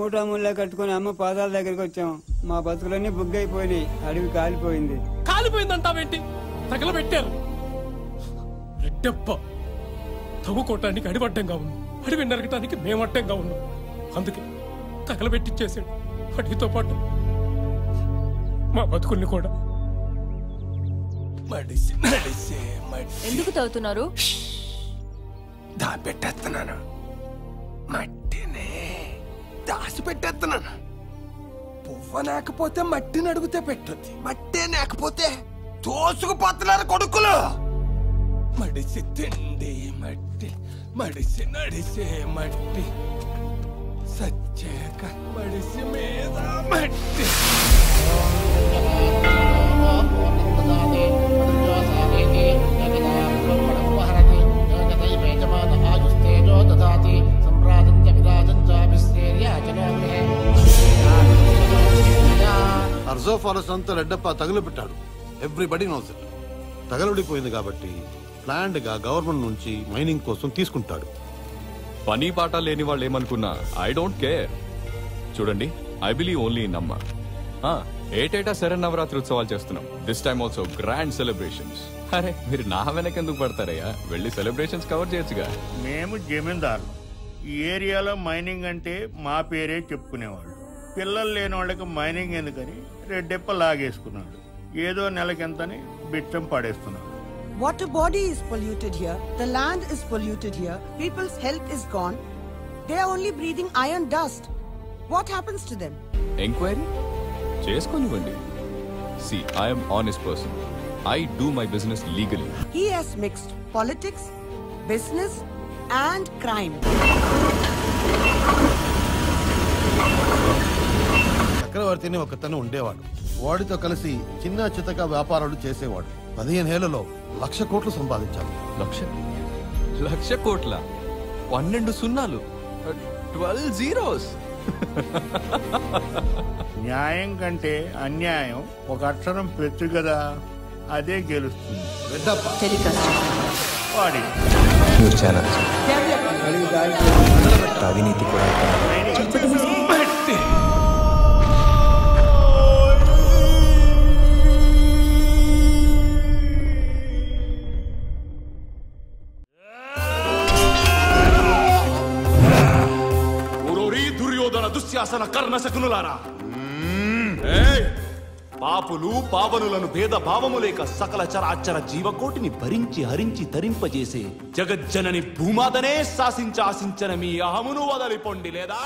మూటా ముళ్ళ కట్టుకుని అమ్మ పాదాల దగ్గరికి వచ్చాం. మా బతుకులన్నీ బుగ్గైపోయినాయి. అడవి కాలిపోయింది. కాలిపోయిందంటావేంటి? తగలబెట్టారు. రెడ్డప్ప తవ్వుకోవటానికి అడివడ్డంగా ఉన్నాం, అడివి నరకటానికి మేమడ్డంగా ఉన్నాం. అందుకే తగలబెట్టించేసాడు. అడిగితో పాటు మా బతుకుల్ని కూడా. ఎందుకు తవ్వుతున్నారు? దాపెట్టేస్తున్నాను. మట్టిని దాసి పెట్టేస్తున్నాను. పువ్వ లేకపోతే మట్టిని అడిగితే పెట్టొద్ది, మట్టే లేకపోతే తోసుకుపోతున్నారు కొడుకులు. మడిసి తిండి మట్టి, మడిసి నడిసే మట్టి, సచ్చాక మడిసి మీద మట్టి. అర్జో ఫారెస్ట్ అంతా రెడ్డప్ప తగులు పెట్టాడు. Everybody knows it. తగలబడిపోయింది కాబట్టి ప్లాన్డ్ గా గవర్నమెంట్ నుంచి మైనింగ్ కోసం తీసుకుంటాడు. పని పాట లేని వాళ్ళు ఏమనుకున్నా ఐ డోంట్ కేర్. చూడండి, ఐ బిలీవ్ ఓన్లీ ఇన్ అమ్మ. ఏటేటా శరన్నవరాత్రి ఉత్సవాలు చేస్తున్నాం. This time also grand celebrations. అరే మీరు నా వెనకెందుకు పడతారయ్యా? వెళ్ళి సెలబ్రేషన్స్ కవర్ చేయొచ్చుగా. మేము జమీందారులు. ఈ ఏరియాలో మైనింగ్ అంటే మా పేరే చెప్పుకునేవాళ్ళు. పిల్లలు లేని వాళ్ళకి మైనింగ్ ఎందుకని రెడ్డెప్ప లాగేసుకున్నాడు. ఏదో నెలకెంతని బిచ్చం పడేస్తున్నాడు. Water body is polluted here. The land is polluted here. People's health is gone. They are only breathing iron dust. What happens to them? Enquiry చేసుకోనివ్వండి. See, I am honest person. I do my business legally. He has mixed politics, business and crime. చక్రవర్తిని ఒకతను ఉండేవాడు. వాడితో కలిసి చిన్న చితక వ్యాపారాలు చేసేవాడు. 15 ఏళ్లలో 1,00,000 కోట్లు సంపాదించాడు. 1,00,000 కోట్ల 12 సున్నాలు 12 zeros. న్యాయం కంటే అన్యాయం ఒక అక్షరం పెచ్చు కదా, అదే గెలుస్తుంది. వాడి అవినీతి కూడా దుశ్శాసన కర్ణ శకునులారా, పాపులు పావనులను భేద భావము లేక సకల చరాచర జీవకోటిని భరించి హరించి తరింపజేసే జగజ్జనని భూమాతనే శాసించ ఆశించన మీ అహమును వదలిపోండి లేదా